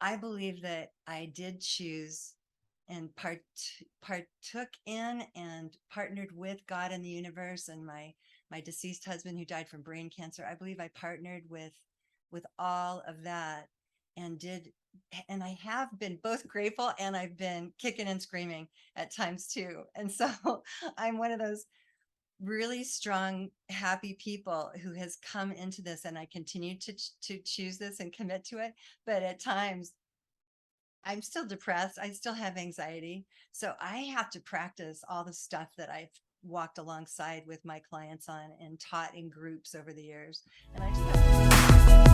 I believe that I did choose and partook in and partnered with God and the universe, and my deceased husband who died from brain cancer. I believe I partnered with all of that and did, and I have been both grateful and I've been kicking and screaming at times too. And so I'm one of those really strong, happy people who has come into this, and I continue to choose this and commit to it. But at times I'm still depressed. I still have anxiety. So I have to practice all the stuff that I've walked alongside with my clients on and taught in groups over the years. And I do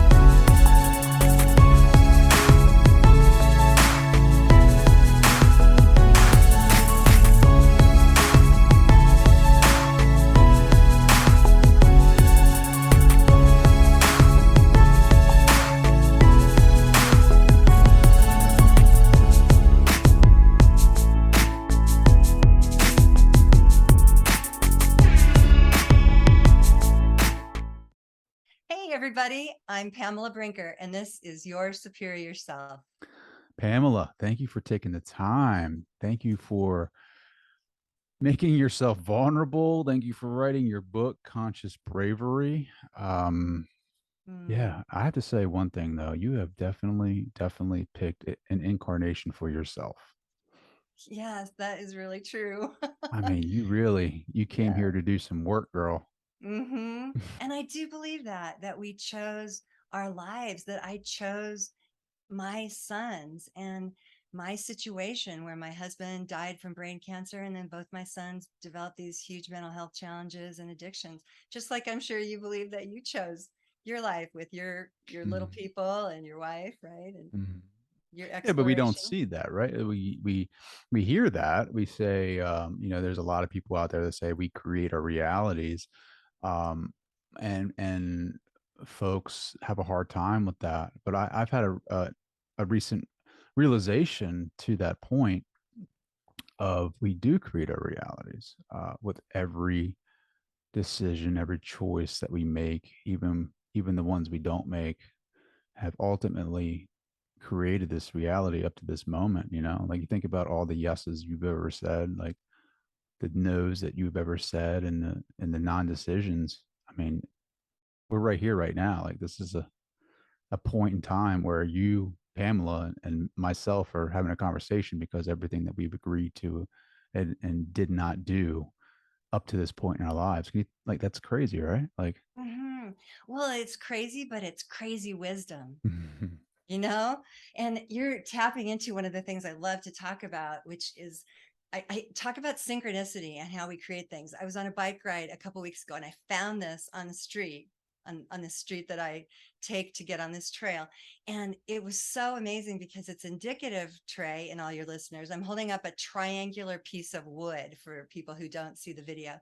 Hey, everybody. I'm Pamela Brinker, and this is your Superior Self. Pamela, thank you for taking the time. Thank you for making yourself vulnerable. Thank you for writing your book, Conscious Bravery. Hmm. Yeah, I have to say one thing though. You have definitely picked an incarnation for yourself. Yes, that is really true. I mean, you came Yeah. here to do some work, girl. And I do believe that we chose our lives, that I chose my sons and my situation where my husband died from brain cancer, and then both my sons developed these huge mental health challenges and addictions, just like I'm sure you believe that you chose your life with your little people and your wife, right? And Mhm. your Yeah, but we don't exploration. see that, right? We hear that. We say, there's a lot of people out there that say we create our realities, um, and folks have a hard time with that. But I've had a recent realization to that point of we do create our realities with every decision, every choice that we make, even the ones we don't make, have ultimately created this reality up to this moment. Like you think about all the yeses you've ever said, like the no's that you've ever said, and the non-decisions. I mean, we're right here right now. Like this is a point in time where you, Pamela, and myself are having a conversation because everything that we've agreed to and did not do up to this point in our lives. Like that's crazy, right? Like hmm Well, it's crazy, but it's crazy wisdom, you know? And you're tapping into one of the things I love to talk about, which is I talk about synchronicity and how we create things. I was on a bike ride a couple weeks ago and I found this on the street, on the street that I take to get on this trail. And it was so amazing because it's indicative, Trey, and all your listeners. I'm holding up a triangular piece of wood for people who don't see the video.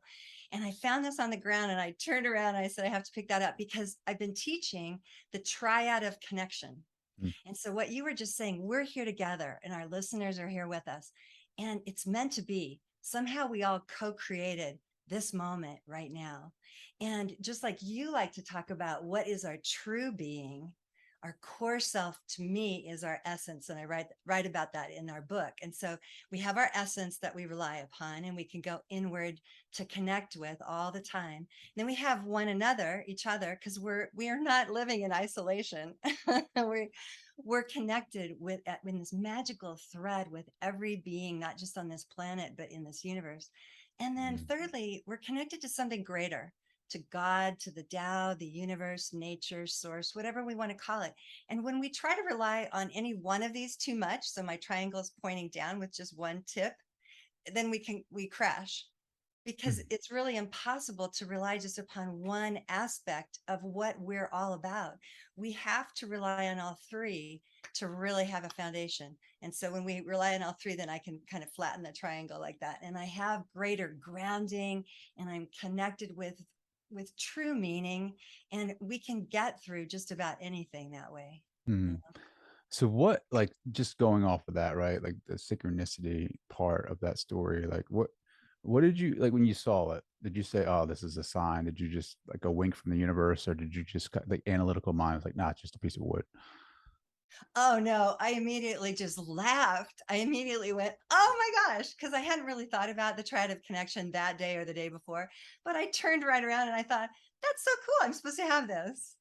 And I found this on the ground and I turned around and I said, I have to pick that up because I've been teaching the triad of connection. And so, what you were just saying, we're here together and our listeners are here with us. And it's meant to be. Somehow, we all co created this moment right now. And just like you like to talk about what is our true being, our core self to me is our essence. And I write about that in our book. And so we have our essence that we rely upon and we can go inward to connect with all the time. And then we have one another, each other, because we are not living in isolation. we're we're connected with in this magical thread with every being, not just on this planet, but in this universe. And then thirdly, we're connected to something greater, to God, to the Tao, the universe, nature, source, whatever we want to call it. And when we try to rely on any one of these too much, so my triangle is pointing down with just one tip, then we crash because it's really impossible to rely just upon one aspect of what we're all about. We have to rely on all three to really have a foundation. And so when we rely on all three, then I can kind of flatten the triangle like that. And I have greater grounding and I'm connected with true meaning. And we can get through just about anything that way. You Mhm. So what, like, just going off of that, right? Like the synchronicity part of that story, like what did you like when you saw it? Did you say, "Oh, this is a sign"? Did you just like a wink from the universe, or did you just like analytical mind was like, "Nah, it's just a piece of wood"? Oh no, I immediately just laughed. I immediately went, "Oh my gosh," because I hadn't really thought about the triad of connection that day or the day before. But I turned right around and I thought, "That's so cool. I'm supposed to have this."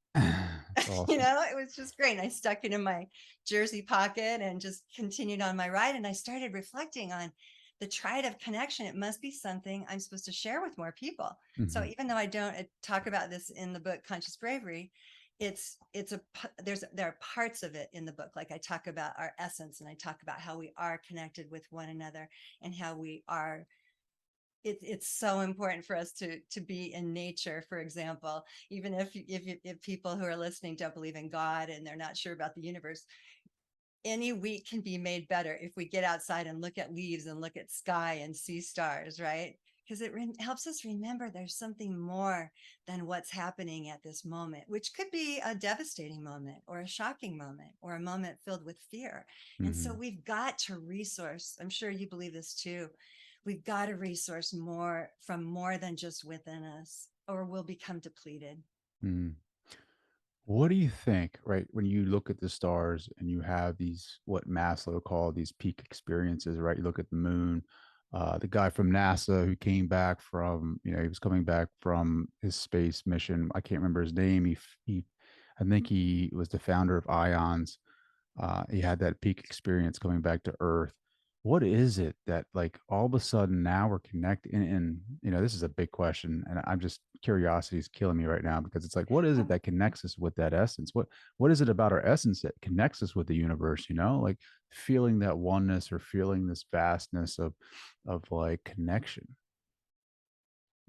It's awesome. It was just great. And I stuck it in my jersey pocket and just continued on my ride. And I started reflecting on the triad of connection. It must be something I'm supposed to share with more people. So Mhm, even though I don't talk about this in the book Conscious Bravery, there are parts of it in the book. Like I talk about our essence and I talk about how we are connected with one another and how we are it's so important for us to be in nature, for example, even if people who are listening don't believe in God and they're not sure about the universe. Any week can be made better if we get outside and look at leaves and look at sky and see stars, right? Because helps us remember there's something more than what's happening at this moment, which could be a devastating moment or a shocking moment or a moment filled with fear. And so mhm, we've got to resource. I'm sure you believe this too. We've got to resource more from more than just within us, or we'll become depleted. mm. What do you think, right, when you look at the stars and you have these, what Maslow called these peak experiences, right? You look at the moon, the guy from NASA who came back from, he was coming back from his space mission. I can't remember his name. I think he was the founder of Ions. He had that peak experience coming back to Earth. What is it that, like, all of a sudden now we're connected? And this is a big question, and I'm just curiosity is killing me right now because it's like, what is it that connects us with that essence? What is it about our essence that connects us with the universe? Like feeling that oneness or feeling this vastness of like connection.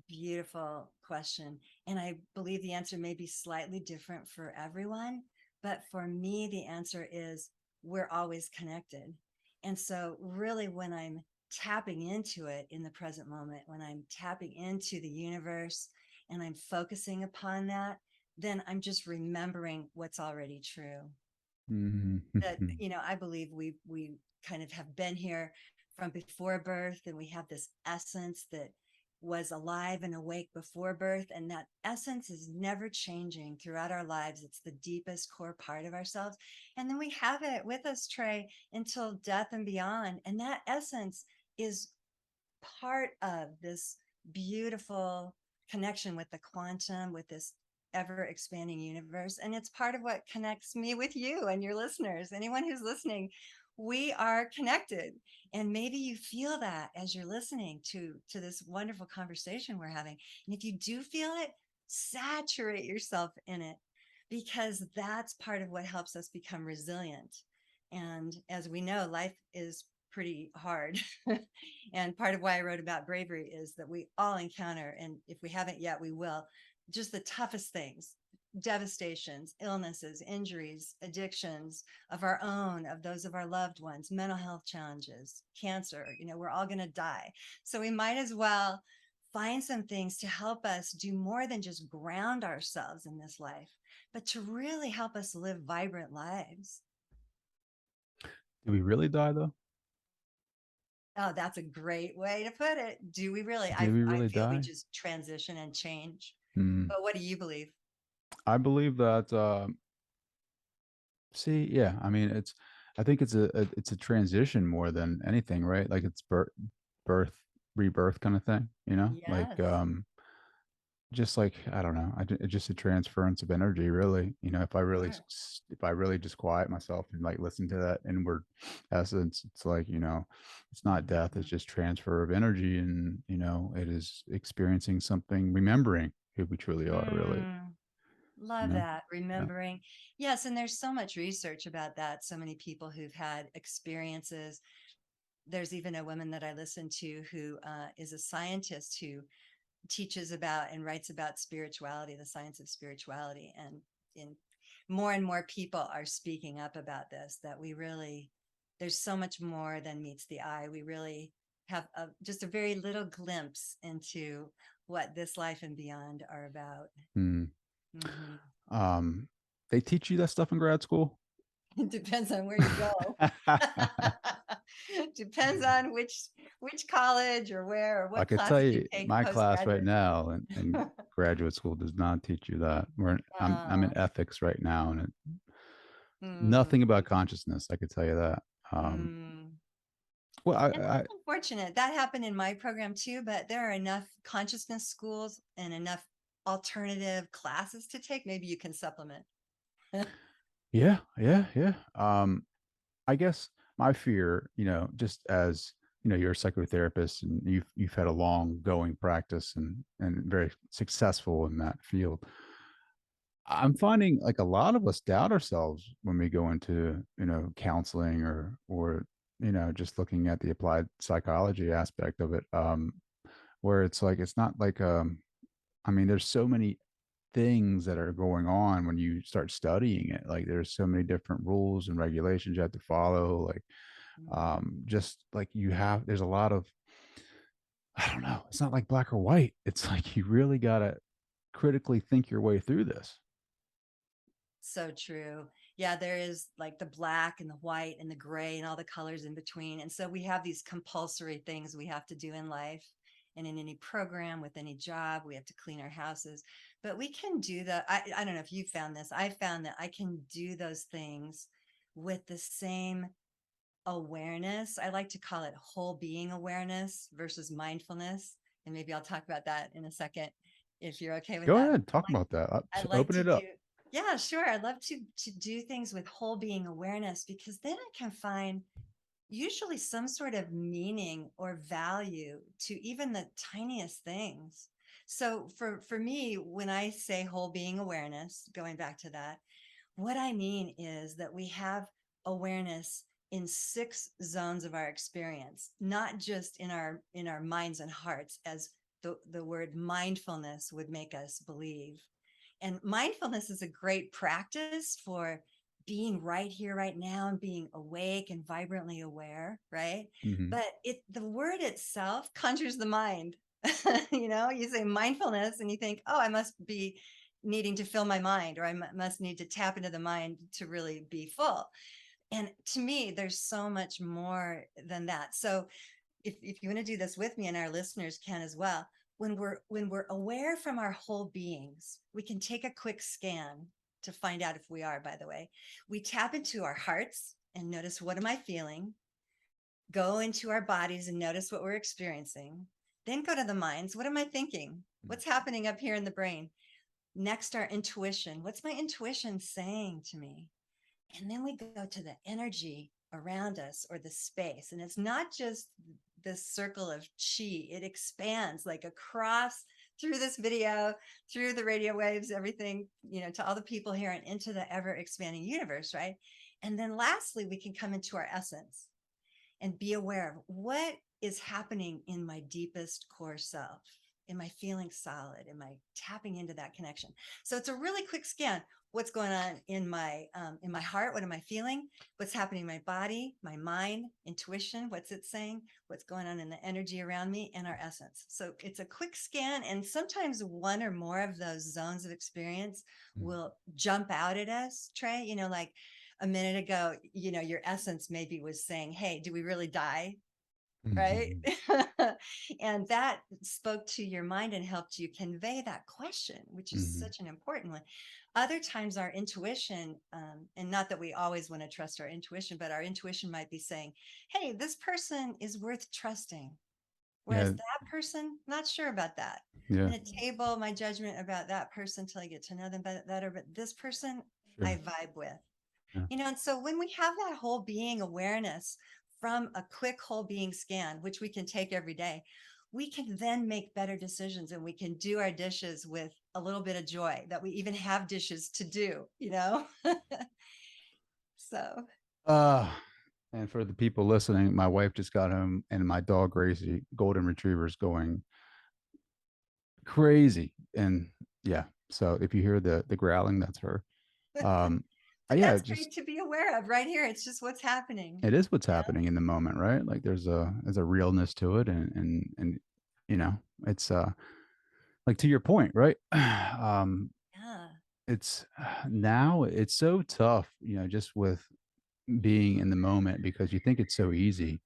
Beautiful question. And I believe the answer may be slightly different for everyone. But for me, the answer is we're always connected. And so, really, when I'm tapping into it in the present moment, when I'm tapping into the universe and I'm focusing upon that, then I'm just remembering what's already true. That Mhm. I believe we kind of have been here from before birth, and we have this essence that was alive and awake before birth, and that essence is never changing throughout our lives. It's the deepest core part of ourselves, and then we have it with us, Trey, until death and beyond. And that essence is part of this beautiful connection with the quantum, with this ever expanding universe. And it's part of what connects me with you and your listeners. Anyone who's listening, we are connected. And maybe you feel that as you're listening to this wonderful conversation we're having. And if you do feel it, saturate yourself in it, because that's part of what helps us become resilient. And as we know, life is pretty hard. And part of why I wrote about bravery is that we all encounter, and if we haven't yet, we will, just the toughest things: devastations, illnesses, injuries, addictions of our own, of those of our loved ones, mental health challenges, cancer. We're all going to die. So we might as well find some things to help us do more than just ground ourselves in this life, but to really help us live vibrant lives. Do we really die though? Oh, that's a great way to put it. Do we really? Do we I really feel we die? just transition and change. Hmm. But what do you believe? I believe that. See, yeah, I mean, I think it's a transition more than anything, right? Like it's birth, rebirth kind of thing, like Yes. just like I don't know, it's just a transference of energy, really. Sure. If I really just quiet myself and like listen to that inward essence, it's like it's not death, it's Mhm. just transfer of energy, and it is experiencing something, remembering who we truly are, really. Mm, You love know, that. yeah. Remembering. Yes. And there's so much research about that. So many people who've had experiences. There's even a woman that I listen to who is a scientist who teaches about and writes about spirituality, the science of spirituality. And in more and more people are speaking up about this, that there's so much more than meets the eye. We really have just a very little glimpse into what this life and beyond are about. Hmm. Hmm. Um, they teach you that stuff in grad school? It depends on where you go. Depends on which college or where or I what could tell classes you you take my class right postgraduate. now in graduate school does not teach you that. I'm in Oh, ethics right now, and Nothing Mm, about consciousness, I could tell you that. Um, mm. well, And that's unfortunate. That happened in my program too, but there are enough consciousness schools and enough alternative classes to take. Maybe you can supplement. yeah, yeah, yeah. I guess my fear, just as you're a psychotherapist and you've had a long going practice and very successful in that field. I'm finding like a lot of us doubt ourselves when we go into, counseling or just looking at the applied psychology aspect of it. Where it's like it's not like I mean, there's so many things that are going on when you start studying it. Like there's so many different rules and regulations you have to follow. Like Mm. just like there's a lot of, I don't know, it's not like black or white. It's like you really gotta critically think your way through this. So true. Yeah, there is like the black and the white and the gray and all the colors in between. And so we have these compulsory things we have to do in life and in any program with any job. We have to clean our houses, but we can do that. I don't know if you found this. I found that I can do those things with the same awareness. I like to call it whole being awareness versus mindfulness. And maybe I'll talk about that in a second if you're okay with Go that. ahead, talk about that. I like Open to it do, up. yeah, sure. I love to do things with whole being awareness because then I can find usually some sort of meaning or value to even the tiniest things. So for me, when I say whole being awareness, going back to that, what I mean is that we have awareness in six zones of our experience, not just in our minds and hearts, as the word mindfulness would make us believe. And mindfulness is a great practice for being right here, right now, and being awake and vibrantly aware, right? Hmm. But the word itself conjures the mind. You say mindfulness and you think, oh, I must be needing to fill my mind, or I must need to tap into the mind to really be full. And to me, there's so much more than that. So if you want to do this with me, and our listeners can as well, when we're aware from our whole beings, we can take a quick scan to find out if we are, by the way. We tap into our hearts and notice, what am I feeling? Go into our bodies and notice what we're experiencing. Then go to the minds. What am I thinking? What's happening up here in the brain? Next, our intuition. What's my intuition saying to me? And then we go to the energy around us, or the space. And it's not just this circle of chi, it expands like across through this video, through the radio waves, everything, to all the people here and into the ever expanding universe, right? And then lastly, we can come into our essence and be aware of what is happening in my deepest core self. Am I feeling solid? Am I tapping into that connection? So it's a really quick scan. What's going on in my heart? What am I feeling? What's happening in my body, my mind, intuition? What's it saying? What's going on in the energy around me, and our essence? So it's a quick scan, and sometimes one or more of those zones of experience will jump out at us. Trey, like a minute ago, your essence maybe was saying, hey, do we really die? Right. Hmm. And that spoke to your mind and helped you convey that question, which is Hmm. such an important one. Other times, our intuition, and not that we always want to trust our intuition, but our intuition might be saying, hey, this person is worth trusting. Whereas Yeah, that person, not sure about that. yeah, I'm going to table my judgment about that person until I get to know them better. But this person I sure. vibe with. Yeah. And so when we have that whole being awareness from a quick whole being scan, which we can take every day, we can then make better decisions, and we can do our dishes with a little bit of joy that we even have dishes to do. So, Uh, and for the people listening, my wife just got home and my dog Gracie, golden retrievers going crazy. And yeah, so if you hear the growling, that's her. Um, but yeah, that's just great to be aware of right here. It's just what's happening. it is what's Yeah. happening in the moment, right? Like there's a realness to it, and you know, it's like to your point, right? Um, Yeah. it's now it's so tough, just with being in the moment because you think it's so easy,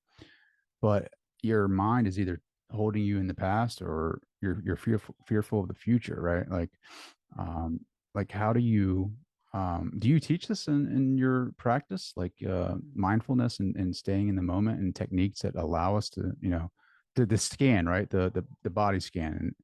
but your mind is either holding you in the past or you're fearful of the future, right? Um, like how do you? Do you teach this in your practice, like mindfulness and staying in the moment and techniques that allow us to, the scan, right? The body scan. And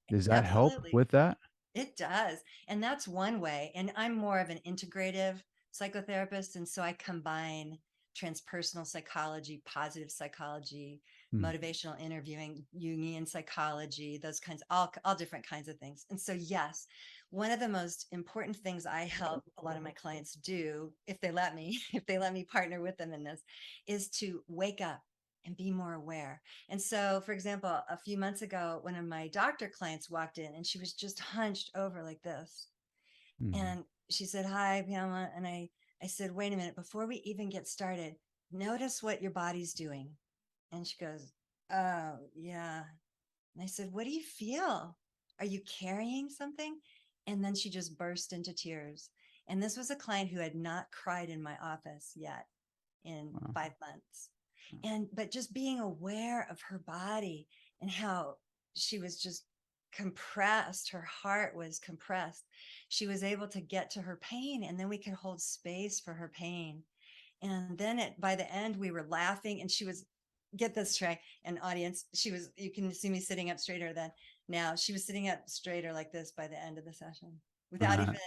does that help Absolutely. with that? It does. And that's one way. And I'm more of an integrative psychotherapist. And so I combine transpersonal psychology, positive psychology, Mm, motivational interviewing, Jungian psychology, those kinds, all different kinds of things. And so, yes, one of the most important things I help a lot of my clients do, if they let me, if they let me partner with them in this, is to wake up and be more aware. And so, for example, a few months ago, one of my doctor clients walked in and she was just hunched over like this. mm, And she said, "Hi, Pamela." And I said, "Wait a minute, before we even get started, notice what your body's doing." And she goes, "Oh, yeah." And I said, "What do you feel? Are you carrying something?" And then she just burst into tears. And this was a client who had not cried in my office yet in wow. 5 months. But just being aware of her body and how she was just compressed, her heart was compressed. She was able to get to her pain, and then we could hold space for her pain. And then by the end, we were laughing, and she was, get this, Trey, and audience, she was, you can see me sitting up straighter than now. She was sitting up straighter like this by the end of the session without even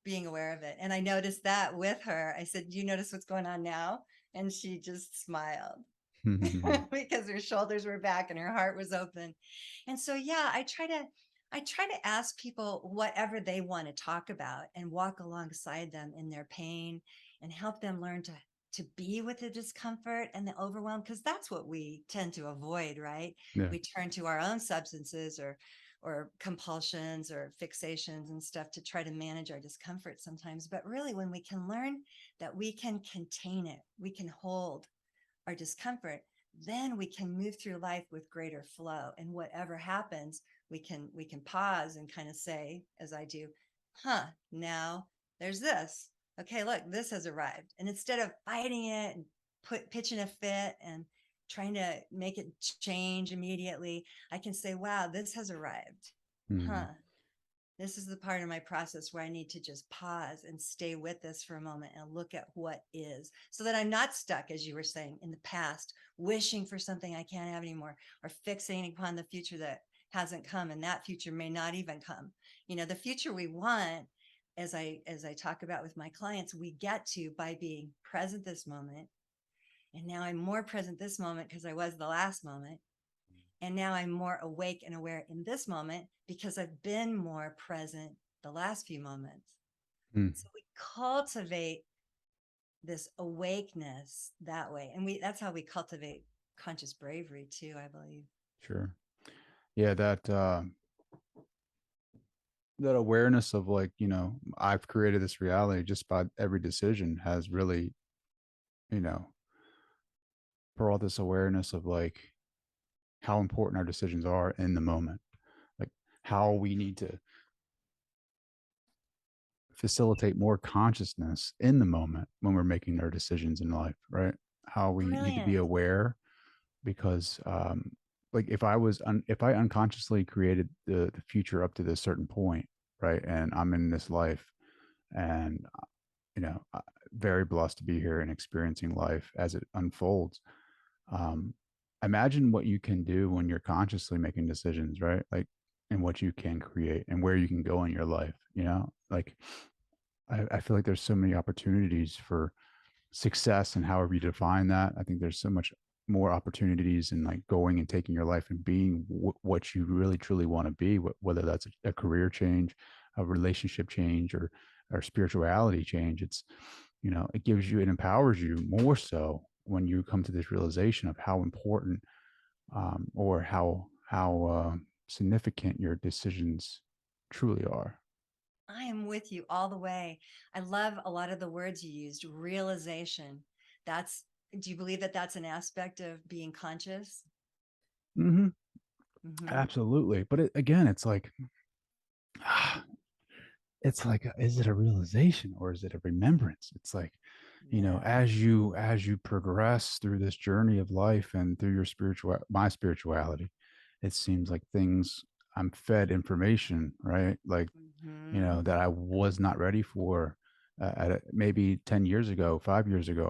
being aware of it. And I noticed that with her. I said, "Do you notice what's going on now?" And she just smiled because her shoulders were back and her heart was open. And so, yeah, I try to ask people whatever they want to talk about and walk alongside them in their pain and help them learn to be with the discomfort and the overwhelm, because that's what we tend to avoid, right? Yeah. We turn to our own substances or compulsions or fixations and stuff to try to manage our discomfort sometimes. But really, when we can learn that we can contain it, we can hold our discomfort, then we can move through life with greater flow. And whatever happens, we can pause and kind of say, as I do, huh, now there's this. Okay, look, this has arrived. And instead of fighting it and pitching a fit and trying to make it change immediately, I can say, wow, this has arrived. Huh, Mm, this is the part of my process where I need to just pause and stay with this for a moment and look at what is, so that I'm not stuck, as you were saying, in the past, wishing for something I can't have anymore, or fixating upon the future that hasn't come, and that future may not even come. The future we want, as I talk about with my clients, we get to by being present this moment. And now I'm more present this moment because I was the last moment. And now I'm more awake and aware in this moment because I've been more present the last few moments. mm, And so we cultivate this awakeness that way. And that's how we cultivate conscious bravery too, I believe. sure. Yeah, that awareness of, like, I've created this reality just by every decision has really, you know, brought this awareness of, like, how important our decisions are in the moment, like how we need to facilitate more consciousness in the moment when we're making our decisions in life, right? How we need to be Brilliant. aware because, like, if I unconsciously created the future up to this certain point, right, and I'm in this life, and very blessed to be here and experiencing life as it unfolds. um, Imagine what you can do when you're consciously making decisions, right? Like, and what you can create and where you can go in your life, like, I feel like there's so many opportunities for success and however you define that. I think there's so much more opportunities in, like, going and taking your life and being what you really truly want to be, whether that's a career change, a relationship change, or spirituality change. It gives you, it empowers you more so when you come to this realization of how important, or how significant your decisions truly are. I am with you all the way. I love a lot of the words you used. Realization. That's, do you believe that that's an aspect of being conscious? Hmm. Mm-hmm. Absolutely, but again, it's like, is it a realization or is it a remembrance? It's like, Yeah. as you progress through this journey of life and through my spirituality, it seems like things, I'm fed information, right? Like, Mm-hmm. that I was not ready for. Maybe 10 years ago, 5 years ago,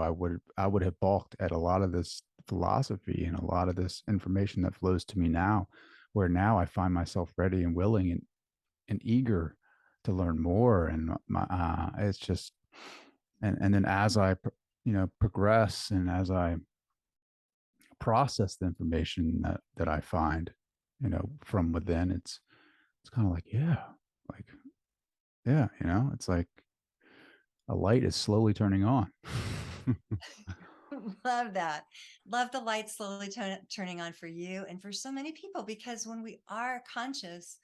I would have balked at a lot of this philosophy and a lot of this information that flows to me now, where now I find myself ready and willing and eager to learn more. And it's just, and then as I, progress and as I process the information that I find, from within, it's kind of like, yeah, like, yeah, it's like a light is slowly turning on. Love that. Love the light slowly turning on for you and for so many people, because when we are conscious,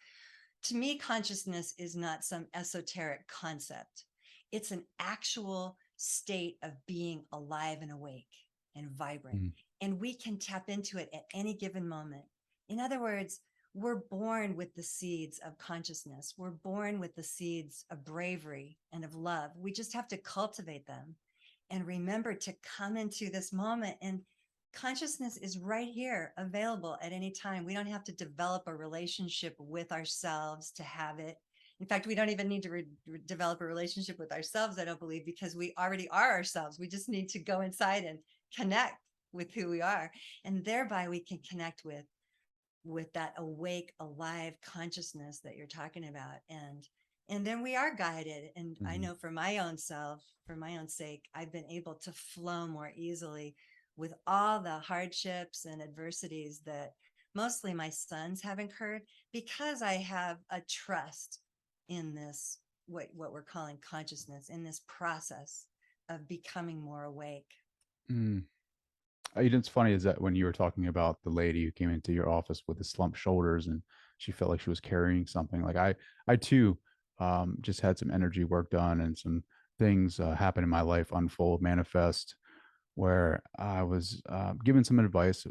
to me, consciousness is not some esoteric concept. It's an actual state of being alive and awake and vibrant. Mm, And we can tap into it at any given moment. In other words, we're born with the seeds of consciousness. We're born with the seeds of bravery and of love. We just have to cultivate them and remember to come into this moment. And consciousness is right here available at any time. We don't have to develop a relationship with ourselves to have it. In fact, we don't even need to develop a relationship with ourselves, I don't believe, because we already are ourselves. We just need to go inside and connect with who we are. And thereby we can connect with that awake, alive consciousness that you're talking about. And then we are guided. And I mhm. know for my own self, for my own sake, I've been able to flow more easily with all the hardships and adversities that mostly my sons have incurred, because I have a trust in this, what we're calling consciousness, in this process of becoming more awake. Mm. It's funny is that when you were talking about the lady who came into your office with the slumped shoulders and she felt like she was carrying something, like I too, just had some energy work done and some things happen in my life, unfold, manifest, where I was given some advice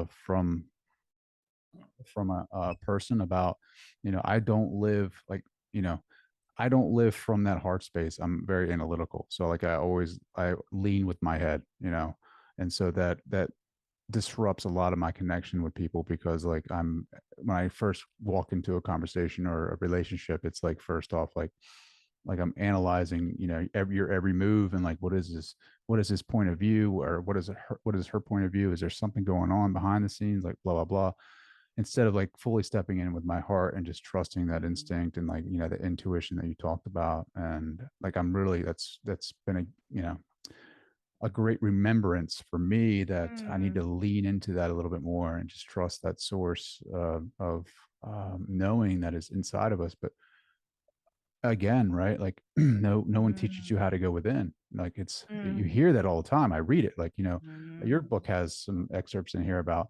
from a person about, I don't live like, you know, I don't live from that heart space. I'm very analytical. So like I lean with my head, and so that disrupts a lot of my connection with people because like when I first walk into a conversation or a relationship, it's like first off like I'm analyzing, every move and like what is this point of view or what is her point of view? Is there something going on behind the scenes? Like blah blah blah. Instead of like fully stepping in with my heart and just trusting that Mhm. instinct and like the intuition that you talked about. And like I'm really that's been a great remembrance for me that I need to Mm, lean into that a little bit more and just trust that source of knowing that is inside of us. But again, right? Like no one teaches you mm, how to go within. Like you mm, hear that all the time. I read it. Like, your mhm, book has some excerpts in here about,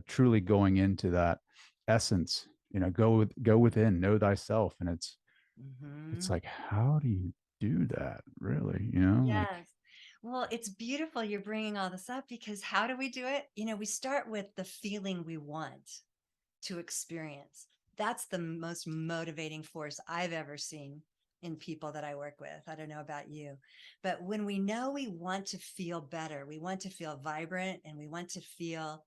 truly going into that essence, go within, know thyself. And it's mhm. like, how do you do that really? Like, Yes. Well, it's beautiful you're bringing all this up, because how do we do it? We start with the feeling we want to experience. That's the most motivating force I've ever seen in people that I work with. I don't know about you, but when we know we want to feel better, we want to feel vibrant, and we want to feel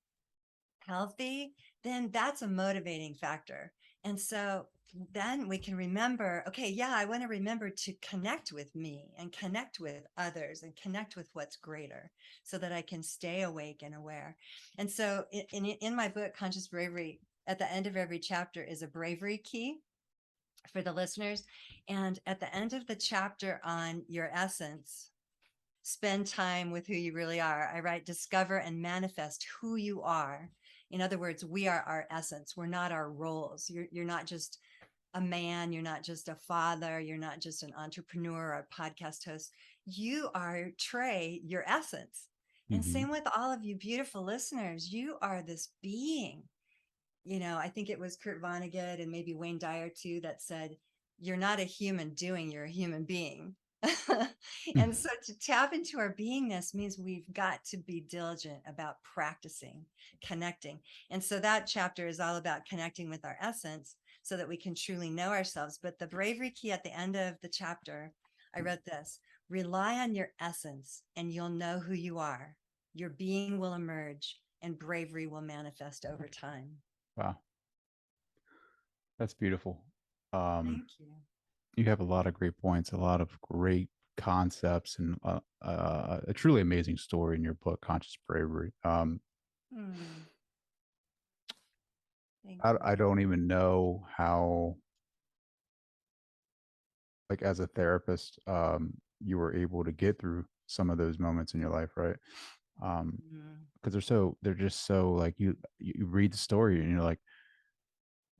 healthy, then that's a motivating factor. And so then we can remember, okay, yeah, I want to remember to connect with me and connect with others and connect with what's greater, so that I can stay awake and aware. And so in my book, Conscious Bravery, at the end of every chapter is a bravery key for the listeners. And at the end of the chapter on your essence, spend time with who you really are. I write, discover and manifest who you are. In other words, we are our essence. We're not our roles. You're not just a man. You're not just a father. You're not just an entrepreneur or a podcast host. You are, Trey, your essence. And mm-hmm, same with all of you beautiful listeners. You are this being. I think it was Kurt Vonnegut and maybe Wayne Dyer too that said, "You're not a human doing, you're a human being." And so to tap into our beingness means we've got to be diligent about practicing, connecting. And so that chapter is all about connecting with our essence so that we can truly know ourselves. But the bravery key at the end of the chapter, I wrote this: rely on your essence and you'll know who you are. Your being will emerge and bravery will manifest over time. wow, that's beautiful. um Thank you. you have a lot of great points, a lot of great concepts and a truly amazing story in your book, Conscious Bravery. Hmm. Thank I you. don't even know how, like, as a therapist, you were able to get through some of those moments in your life, right? Mhm. Because they're just so like you read the story and you're like,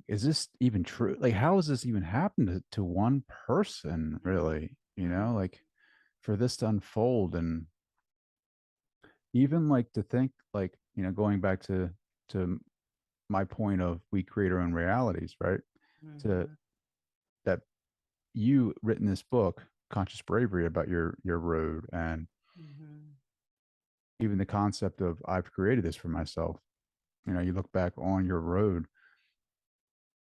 is this even true? Like, how has this even happened to one person, really? You know, Mhm. like for this to unfold, and even like to think, like, going back to my point of we create our own realities, right? To Mhm. that you written this book, Conscious Bravery, about your road, and Mhm. even the concept of I've created this for myself. You look back on your road.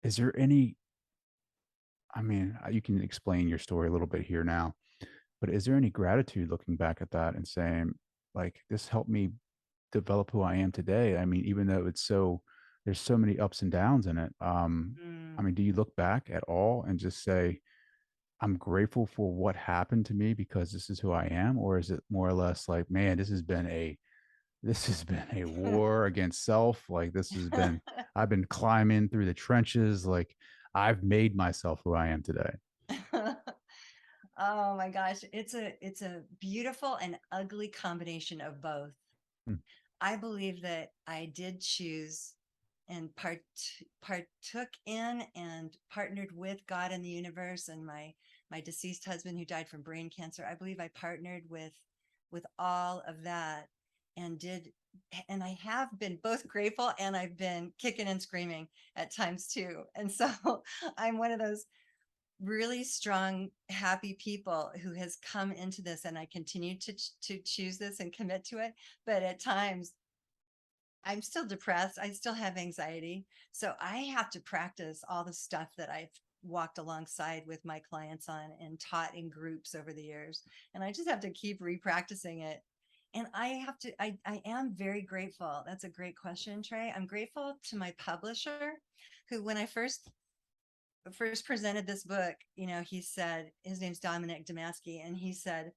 Is there any? I mean, you can explain your story a little bit here now, but is there any gratitude looking back at that and saying, like, this helped me develop who I am today? I mean, even though there's so many ups and downs in it. I Mm. mean, do you look back at all and just say, I'm grateful for what happened to me because this is who I am? Or is it more or less like, man, this has been a war against self. Like, I've been climbing through the trenches. Like, I've made myself who I am today. Oh my gosh, it's a beautiful and ugly combination of both. Mm, I believe that I did choose and partook in and partnered with God and the universe and my deceased husband who died from brain cancer. I believe I partnered with all of that and did, and I have been both grateful and I've been kicking and screaming at times too. And so I'm one of those really strong, happy people who has come into this, and I continue to choose this and commit to it. But at times I'm still depressed. I still have anxiety. So I have to practice all the stuff that I've walked alongside with my clients on and taught in groups over the years. And I just have to keep repracticing it. And I am very grateful. That's a great question, Trey. I'm grateful to my publisher who, when I first presented this book, he said, his name's Dominic Damaski, and he said,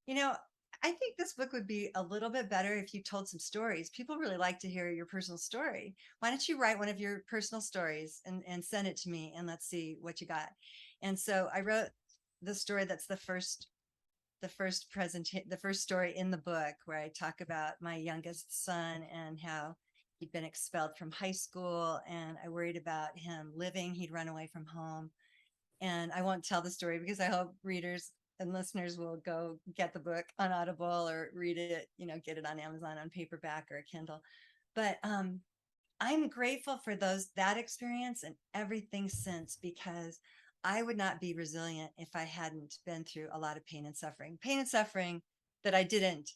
you know, I think this book would be a little bit better if you told some stories. People really like to hear your personal story. Why don't you write one of your personal stories and send it to me and let's see what you got. And so I wrote the story that's the first story in the book where I talk about my youngest son and how he'd been expelled from high school and I worried about him living. He'd run away from home, and I won't tell the story because I hope readers and listeners will go get the book on Audible or read it, get it on Amazon on paperback or a Kindle. But I'm grateful for that experience and everything since, because I would not be resilient if I hadn't been through a lot of pain and suffering that I didn't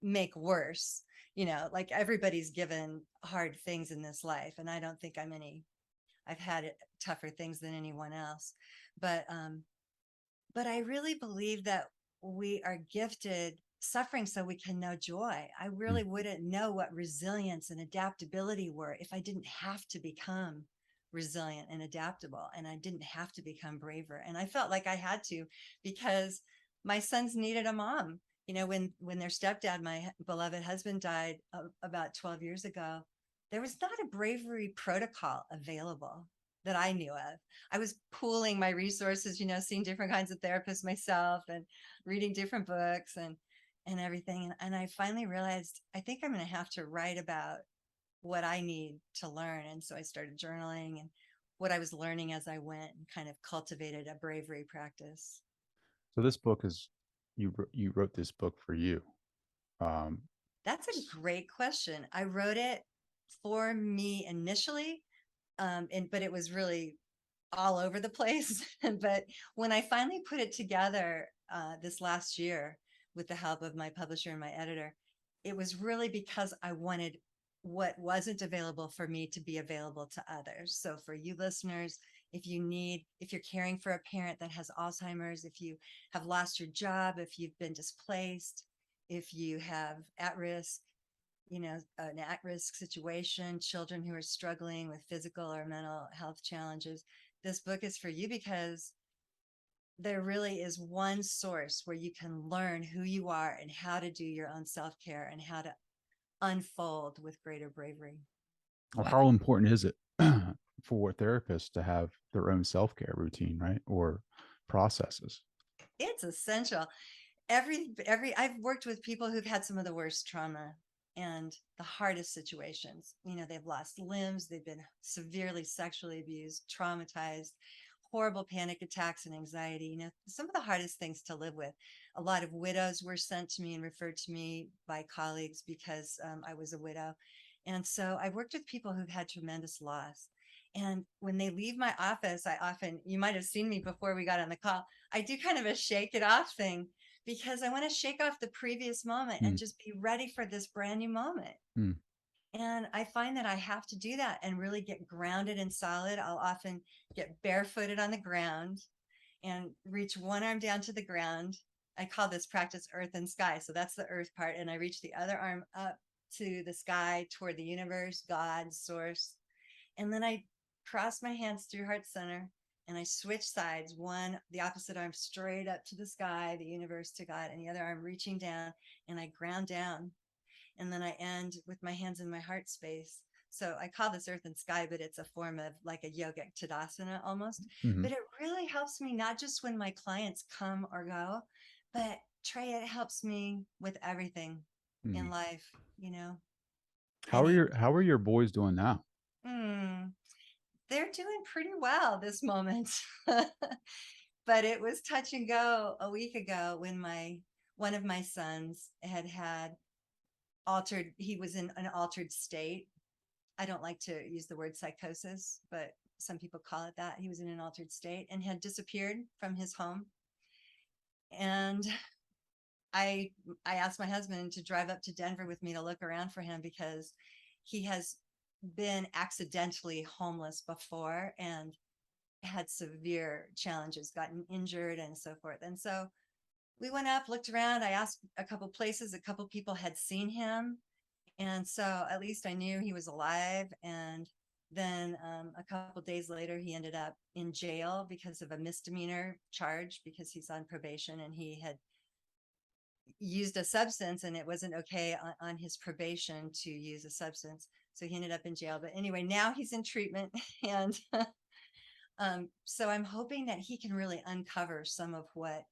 make worse. Like everybody's given hard things in this life, and I don't think I've had tougher things than anyone else. But I really believe that we are gifted suffering so we can know joy. I mm, really wouldn't know what resilience and adaptability were if I didn't have to become resilient and adaptable, and I didn't have to become braver. And I felt like I had to, because my sons needed a mom. When their stepdad, my beloved husband, died about 12 years ago, there was not a bravery protocol available that I knew of. I was pooling my resources, seeing different kinds of therapists myself and reading different books and everything. And I finally realized I think I'm going to have to write about what I need to learn. And so I started journaling and what I was learning as I went and kind of cultivated a bravery practice. So this book is you wrote this book for you. Um, That's a great question. I wrote it for me initially, but it was really all over the place. But when I finally put it together this last year with the help of my publisher and my editor, it was really because I wanted what wasn't available for me to be available to others. So for you listeners, if you're caring for a parent that has Alzheimer's, if you have lost your job, if you've been displaced, if you have an at risk situation, children who are struggling with physical or mental health challenges, this book is for you because there really is one source where you can learn who you are and how to do your own self-care and how to unfold with greater bravery. Or how important is it for therapists to have their own self-care routine, right? Or processes? It's essential. Every I've worked with people who've had some of the worst trauma and the hardest situations. They've lost limbs, they've been severely sexually abused, traumatized, horrible panic attacks and anxiety, some of the hardest things to live with. A lot of widows were sent to me and referred to me by colleagues because I was a widow. And so I've worked with people who've had tremendous loss. And when they leave my office, I often, you might have seen me before we got on the call, I do kind of a shake it off thing because I want to shake off the previous moment and Mm, just be ready for this brand new moment. mm, And I find that I have to do that and really get grounded and solid. I'll often get barefooted on the ground and reach one arm down to the ground. I call this practice earth and sky. So that's the earth part. And I reach the other arm up to the sky toward the universe, God, source. And then I cross my hands through heart center and I switch sides, one, the opposite arm straight up to the sky, the universe to God, and the other arm reaching down, and I ground down. And then I end with my hands in my heart space. So I call this earth and sky, but it's a form of like a yogic tadasana almost. mhm, But it really helps me not just when my clients come or go, but Trey, it helps me with everything in mm. life, How are any. your boys doing now? Hmm, they're doing pretty well this moment. But it was touch and go a week ago when my one of my sons had altered, he was in an altered state. I don't like to use the word psychosis, but some people call it that. He was in an altered state and had disappeared from his home. And I I asked my husband to drive up to Denver with me to look around for him because he has been accidentally homeless before and had severe challenges, gotten injured and so forth. And so we went up, looked around. I asked a couple places, a couple people had seen him. And so at least I knew he was alive. And then a couple days later, he ended up in jail because of a misdemeanor charge because he's on probation and he had used a substance and it wasn't okay on his probation to use a substance. So he ended up in jail. But anyway, now he's in treatment. And so I'm hoping that he can really uncover some of what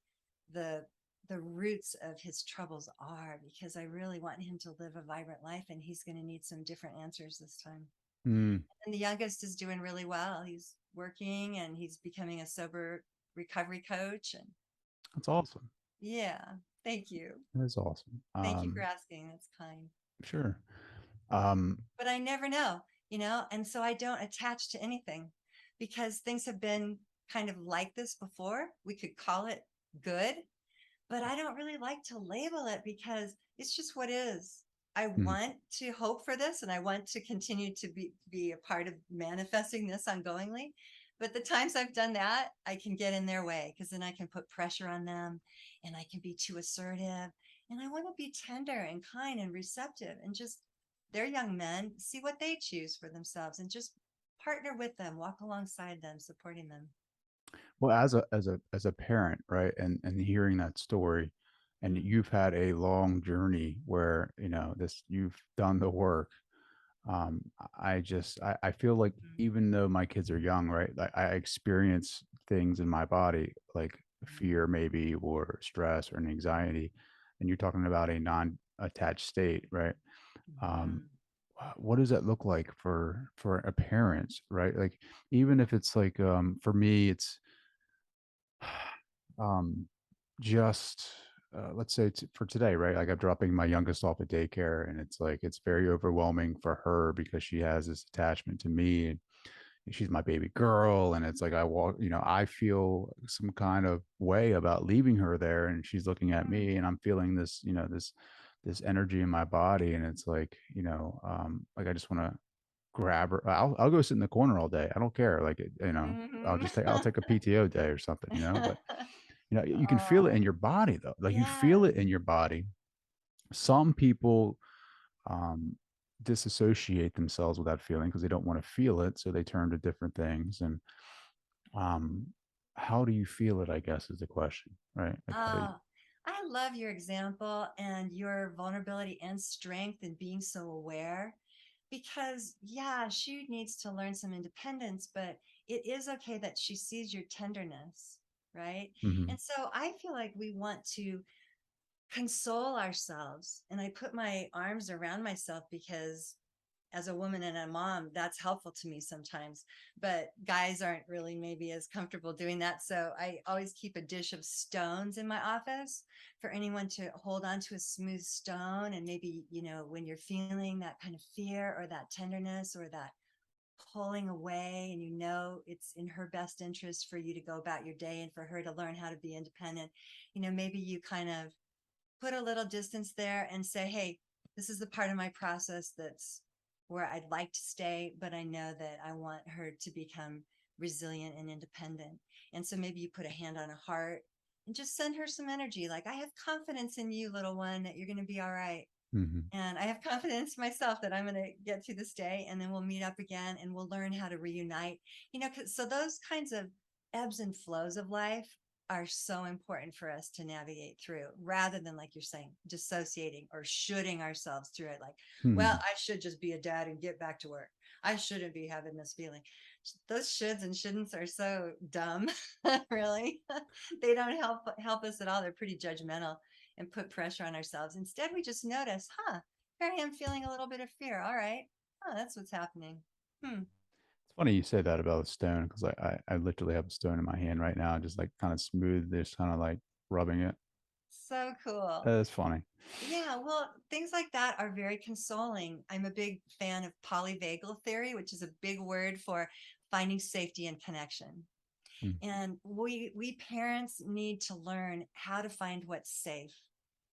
the the roots of his troubles are because I really want him to live a vibrant life and he's going to need some different answers this time. Mm, And the youngest is doing really well. He's working and he's becoming a sober recovery coach and that's awesome. yeah, thank you. That is awesome. Thank you for asking. That's kind. Sure. Um, But I never know, and so I don't attach to anything because things have been kind of like this before. We could call it good, but I don't really like to label it because it's just what is. I mm, want to hope for this and I want to continue to be a part of manifesting this ongoingly. But the times I've done that, I can get in their way because then I can put pressure on them and I can be too assertive. And I want to be tender and kind and receptive and just they're young men, see what they choose for themselves and just partner with them, walk alongside them, supporting them. well, as a parent, right, and hearing that story, and Mm, you've had a long journey where this you've done the work. I feel like mm, even though my kids are young, right, like I experience things in my body like mm, fear, maybe, or stress or an anxiety, and you're talking about a non-attached state, right? um mm, what does that look like for a parent, right? Like, even if it's like, for me it's um just let's say for today, right? Like, I'm dropping my youngest off at daycare, and it's like it's very overwhelming for her because she has this attachment to me, and she's my baby girl, and it's like I feel some kind of way about leaving her there, and she's looking at mm, me, and I'm feeling this energy in my body, and it's like, like I just want to grab her. I'll go sit in the corner all day. I don't care. Like, mhm. I'll take a PTO day or something, but you can feel it in Oh, your body, though. Like, you feel yeah. it in your body. Some people disassociate themselves with that feeling because they don't want to feel it, so they turn to different things. And um how do you feel it, I guess, is the question, right? Like, how do you Oh, I love your example and your vulnerability and strength in being so aware because, yeah, she needs to learn some independence, but it is okay that she sees your tenderness, right? Mhm, And so I feel like we want to console ourselves. And I put my arms around myself because as a woman and a mom, that's helpful to me sometimes. But guys aren't really maybe as comfortable doing that. So I always keep a dish of stones in my office for anyone to hold on to a smooth stone. And maybe, when you're feeling that kind of fear or that tenderness or that pulling away, and it's in her best interest for you to go about your day and for her to learn how to be independent, maybe you kind of put a little distance there and say, hey, this is the part of my process that's where I'd like to stay, but I know that I want her to become resilient and independent. And so maybe you put a hand on a heart and just send her some energy. Like, I have confidence in you, little one, that you're going to be all right. mhm, And I have confidence myself that I'm going to get through this day and then we'll meet up again and we'll learn how to reunite. So those kinds of ebbs and flows of life are so important for us to navigate through rather than, like you're saying, dissociating or shoulding ourselves through it. Like, well, mhm. I should just be a dad and get back to work. I shouldn't be having this feeling. Those shoulds and shouldn'ts are so dumb, really. They don't help us at all. They're pretty judgmental and put pressure on ourselves. Instead, we just notice, here I am feeling a little bit of fear. All right. Oh, that's what's happening. Hmm. It's funny you say that about a stone because I literally have a stone in my hand right now, just like kind of smooth, just kind of like rubbing it. So cool. It's funny. Yeah, well, things like that are very consoling. I'm a big fan of polyvagal theory, which is a big word for finding safety and connection. Mm, And we parents need to learn how to find what's safe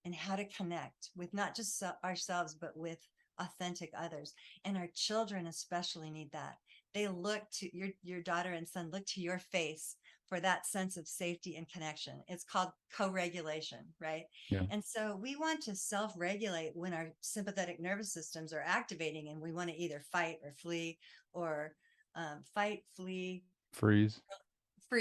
and how to connect with not just ourselves, but with authentic others. And our children especially need that. They look to your daughter and son look to your face for that sense of safety and connection. It's called co-regulation, right? yeah, And so we want to self-regulate when our sympathetic nervous systems are activating and we want to either fight or flee or fight, flee, freeze,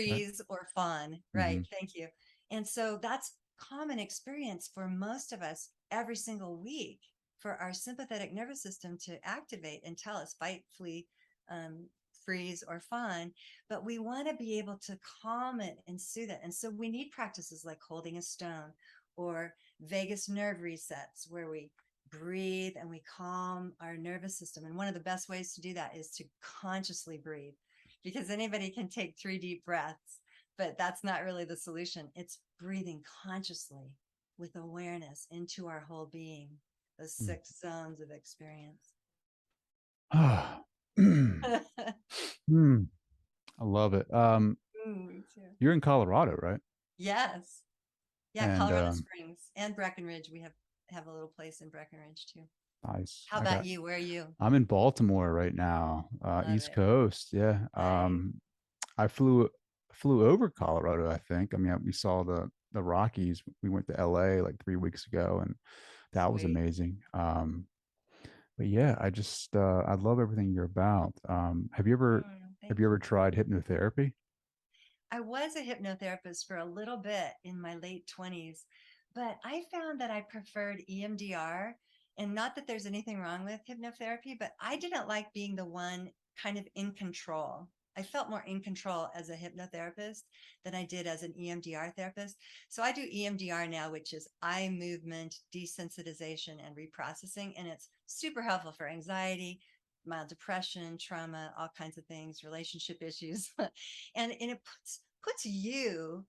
right? freeze or fawn. Right. Mhm, Thank you. And so that's common experience for most of us every single week for our sympathetic nervous system to activate and tell us fight, flee, um, freeze, or fawn. But we want to be able to calm it and soothe it. And so we need practices like holding a stone or vagus nerve resets where we breathe and we calm our nervous system. And one of the best ways to do that is to consciously breathe because anybody can take 3 deep breaths, but that's not really the solution. It's breathing consciously with awareness into our whole being, those mm. 6 zones of experience. Ah, mm, mm, I love it. Ooh, me too. You're in Colorado, right? Yes. Yeah, And Colorado Springs and Breckenridge. We have a little place in Breckenridge too. nice. How about you? Where are you? I'm in Baltimore right now, Love East it. Coast. Yeah. Nice. I flew over Colorado, I think. I mean, we saw the Rockies. We went to LA like 3 weeks ago, and that was Sweet. amazing. But yeah, I love everything you're about. Have Thank you ever you. tried hypnotherapy? I was a hypnotherapist for a little bit in my late 20s, but I found that I preferred EMDR. And not that there's anything wrong with hypnotherapy, but I didn't like being the one kind of in control. I felt more in control as a hypnotherapist than I did as an EMDR therapist. So I do EMDR now, which is eye movement desensitization and reprocessing. And it's super helpful for anxiety, mild depression, trauma, all kinds of things, relationship issues. And it puts you,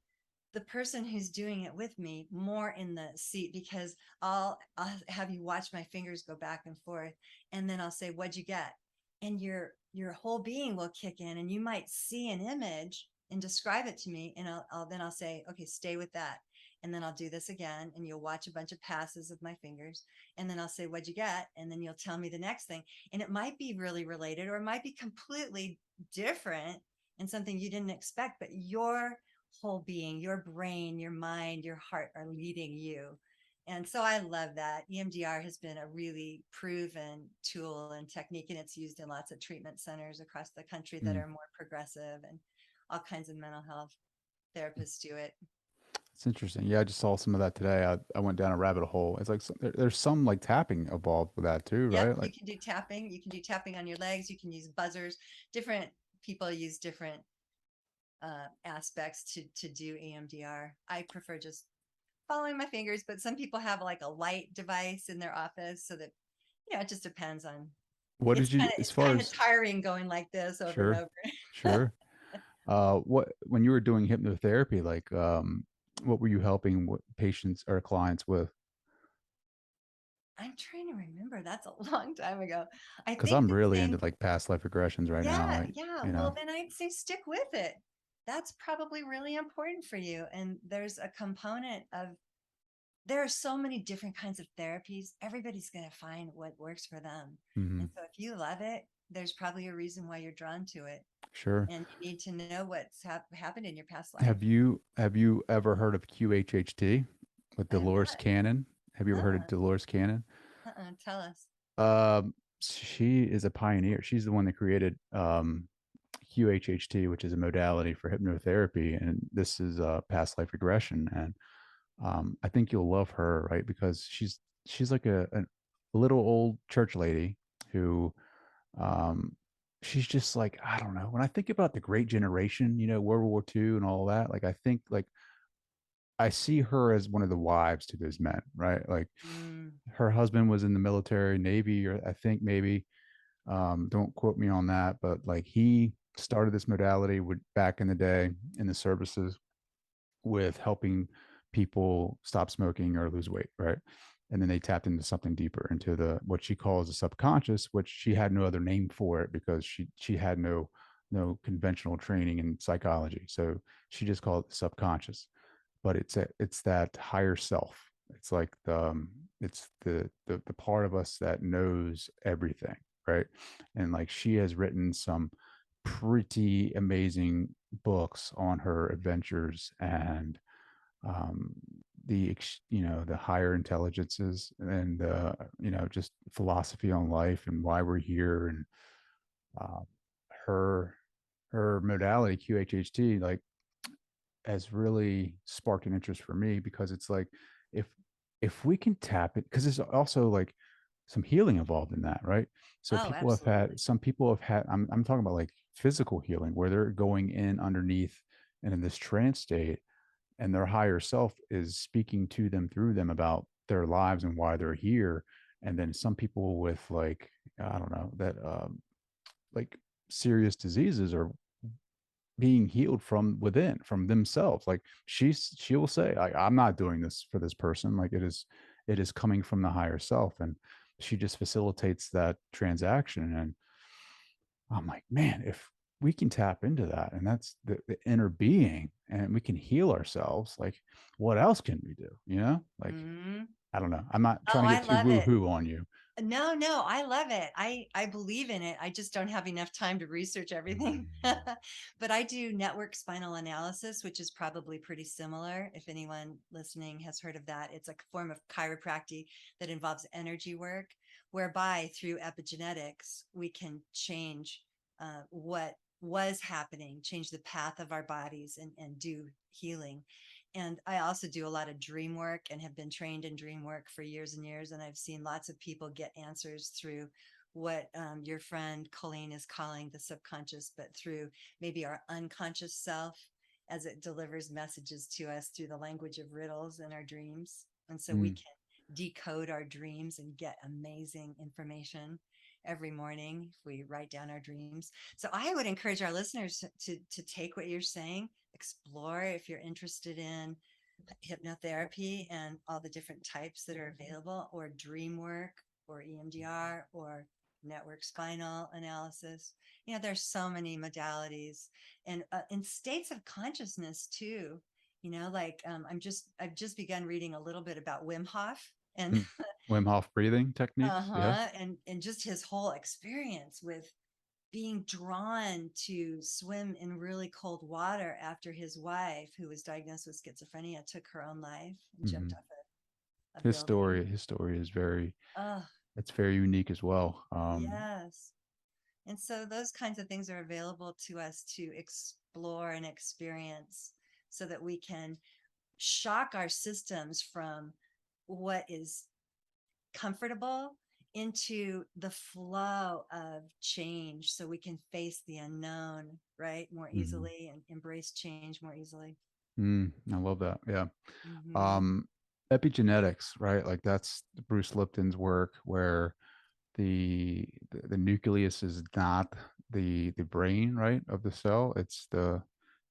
the person who's doing it with me, more in the seat because I'll have you watch my fingers go back and forth, and then I'll say, "What'd you get?" And your whole being will kick in, and you might see an image and describe it to me, and I'll say, "Okay, stay with that." And then I'll do this again, and you'll watch a bunch of passes of my fingers, and then I'll say, "What'd you get?" And then you'll tell me the next thing, and it might be really related, or it might be completely different and something you didn't expect, but your whole being, your brain, your mind, your heart are leading you. And so I love that. EMDR has been a really proven tool and technique, and it's used in lots of treatment centers across the country that Mm. are more progressive and all kinds of mental health. therapists do it. It's interesting. Yeah, I just saw some of that today. I went down a rabbit hole. It's like there's some like tapping involved with that too, Yep, right? you Like, can do tapping. You can do tapping on your legs. You can use buzzers. Different people use different aspects to do EMDR. I prefer just following my fingers, but some people have like a light device in their office so that it just depends on. what It's did you, kind of as it's far kind of as, tiring going like this over and sure, over. sure. What, when you were doing hypnotherapy, like, what were you helping patients or clients with? I'm trying to remember. That's a long time ago. I Because think I'm the really into same. like past life regressions right now. Yeah, Like, yeah. you Well, know, then I'd say stick with it. That's probably really important for you. And there's a component of there are so many different kinds of therapies. Everybody's going to find what works for them. hmm, And so if you love it, there's probably a reason why you're drawn to it. sure. And you need to know what's happened in your past life. Have you ever heard of QHHT with I have Dolores not. Cannon? Have you ever heard of Uh-uh. Dolores Cannon? Tell us. She is a pioneer. She's the one that created QHHT, which is a modality for hypnotherapy, and this is past life regression. And I think you'll love her, right? Because she's like a little old church lady who um, she's just like, I don't know. When I think about the Great Generation, World War II and all that, like I think like I see her as one of the wives to those men, right? Like Mm, her husband was in the military, Navy, or I think maybe. Don't quote me on that, but like he started this modality with back in the day in the services with helping people stop smoking or lose weight, right? And then they tapped into something deeper, into the what she calls the subconscious, which she had no other name for it because she had no conventional training in psychology, so she just called it the subconscious. But it's that higher self. It's like it's the part of us that knows everything, right? And like she has written some pretty amazing books on her adventures and um, the higher intelligences and just philosophy on life and why we're here and uh, her her modality QHHT like has really sparked an interest for me because it's like if if we can tap it because there's also like some healing involved in that, right? So oh, people have had absolutely. some people have had I'm talking about like physical healing where they're going in underneath and in this trance state and their higher self is speaking to them through them about their lives and why they're here. And then some people with like I don't know that like serious diseases or being healed from within, from themselves. Like she will say, I'm not doing this for this person. Like it is coming from the higher self. And she just facilitates that transaction. And I'm like, man, if we can tap into that and that's the inner being and we can heal ourselves, like what else can we do? Like, Mm. I don't know. I'm not trying Oh, to I get too love it. woo-hoo on you. No, no, I love it. I believe in it. I just don't have enough time to research everything. But I do network spinal analysis, which is probably pretty similar. If anyone listening has heard of that, it's a form of chiropractic that involves energy work, whereby through epigenetics, we can change what was happening, change the path of our bodies and do healing. And I also do a lot of dream work and have been trained in dream work for years and years. And I've seen lots of people get answers through what your friend Colleen is calling the subconscious, but through maybe our unconscious self as it delivers messages to us through the language of riddles in our dreams. And so we Mm, can decode our dreams and get amazing information every morning if we write down our dreams. So I would encourage our listeners to take what you're saying, explore if you're interested in hypnotherapy and all the different types that are available, or dream work, or EMDR, or network spinal analysis. There's so many modalities and in states of consciousness too. Like I've just begun reading a little bit about Wim Hof and mm. Wim Hof breathing techniques. Yeah. uh-huh, and just his whole experience with being drawn to swim in really cold water after his wife, who was diagnosed with schizophrenia, took her own life and jumped Hmm. off a His building. story, his story is very, Oh, it's very unique as well. yes. And so those kinds of things are available to us to explore and experience so that we can shock our systems from what is comfortable into the flow of change so we can face the unknown, right, more Mhm. easily and embrace change more easily. I love that. Yeah. Hmm. Um, Epigenetics, right? Like that's Bruce Lipton's work where the nucleus is not the brain, right, of the cell. It's the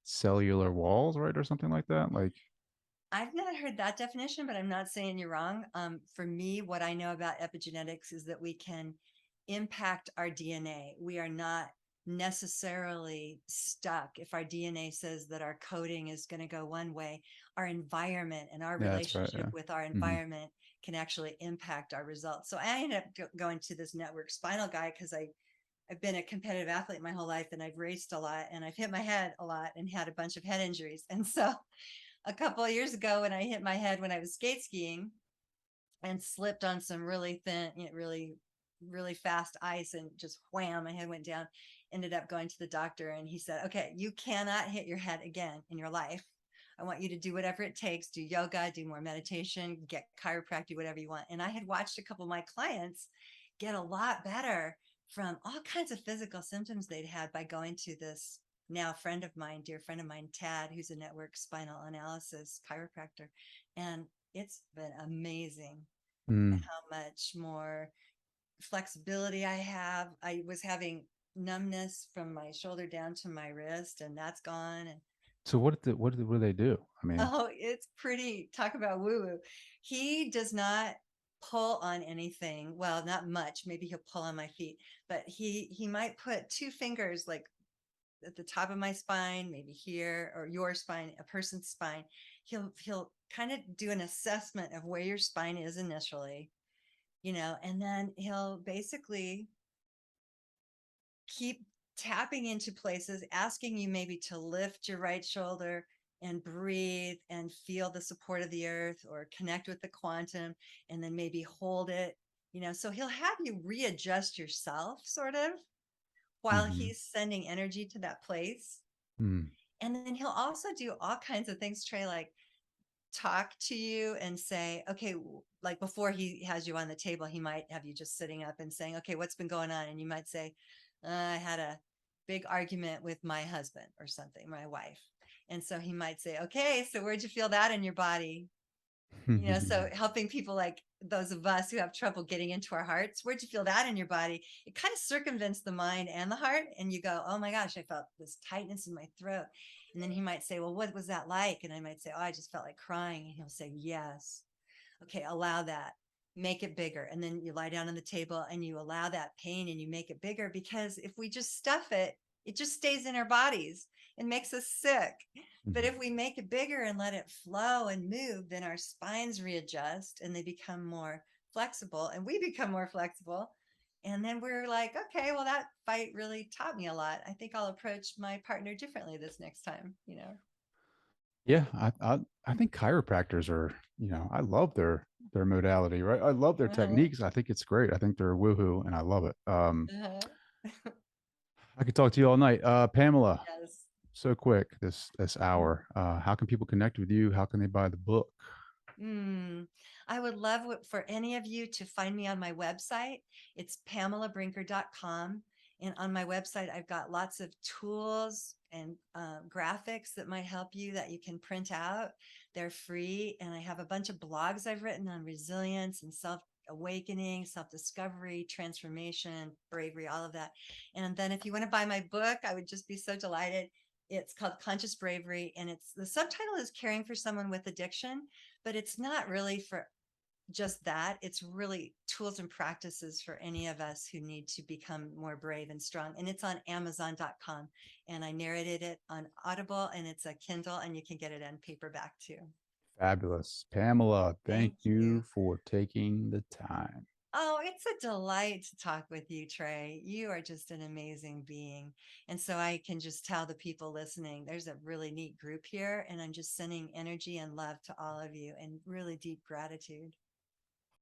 cellular walls, right, or something like that. Like, I've not heard that definition, but I'm not saying you're wrong. For me, what I know about epigenetics is that we can impact our DNA. We are not necessarily stuck. If our DNA says that our coding is going to go one way, our environment and our yeah, that's right. relationship Yeah. with our Hmm. environment can actually impact our results. So I ended up going to this network spinal guy because I've been a competitive athlete my whole life and I've raced a lot and I've hit my head a lot and had a bunch of head injuries. And so a couple of years ago when I hit my head when I was skate skiing and slipped on some really thin, really, really fast ice and just wham, my head went down. Ended up going to the doctor and he said, okay, you cannot hit your head again in your life. I want you to do whatever it takes, do yoga, do more meditation, get chiropractic, whatever you want. And I had watched a couple of my clients get a lot better from all kinds of physical symptoms they'd had by going to this now friend of mine, dear friend of mine, Tad, who's a network spinal analysis chiropractor. And it's been amazing Mm. how much more flexibility I have. I was having numbness from my shoulder down to my wrist, and that's gone. And So what do they do? I mean, oh, it's pretty. Talk about woo woo. He does not pull on anything. Well, not much. Maybe he'll pull on my feet, but he might put two fingers like at the top of my spine, maybe here, or your spine, a person's spine. He'll kind of do an assessment of where your spine is initially, and then he'll basically keep tapping into places, asking you maybe to lift your right shoulder and breathe and feel the support of the earth or connect with the quantum and then maybe hold it. So he'll have you readjust yourself sort of while mhm. he's sending energy to that place. Mm. And then he'll also do all kinds of things, Trey, like talk to you and say, okay, like before he has you on the table, he might have you just sitting up and saying, okay, what's been going on? And you might say, I had a big argument with my husband or something, my wife. And so he might say, okay, so where'd you feel that in your body? So helping people like those of us who have trouble getting into our hearts, where'd you feel that in your body? It kind of circumvents the mind and the heart. And you go, oh my gosh, I felt this tightness in my throat. And then he might say, well, what was that like? And I might say, oh, I just felt like crying. And he'll say, yes. Okay, allow that. Make it bigger. And then you lie down on the table and you allow that pain and you make it bigger because if we just stuff it, it just stays in our bodies and makes us sick. But Mhm. if we make it bigger and let it flow and move, then our spines readjust and they become more flexible and we become more flexible. And then we're like, okay, well, that fight really taught me a lot. I think I'll approach my partner differently this next time. Yeah, I think chiropractors are, I love their modality, right? I love their Uh-huh. techniques. I think it's great. I think they're woohoo and I love it. Uh-huh. I could talk to you all night. Pamela, Yes. so quick this hour. How can people connect with you? How can they buy the book? Mm, I would love for any of you to find me on my website. It's pamelabrinker.com. And on my website, I've got lots of tools and graphics that might help you that you can print out. They're free. And I have a bunch of blogs I've written on resilience and self awakening, self discovery, transformation, bravery, all of that. And then if you want to buy my book, I would just be so delighted. It's called Conscious Bravery, and it's the subtitle is Caring for Someone with Addiction, but it's not really for just that. It's really tools and practices for any of us who need to become more brave and strong. And it's on Amazon.com. And I narrated it on Audible and it's a Kindle and you can get it on paperback too. Fabulous. Pamela, thank Thank you you. for taking the time. Oh, it's a delight to talk with you, Trey. You are just an amazing being. And so I can just tell the people listening, there's a really neat group here. And I'm just sending energy and love to all of you and really deep gratitude.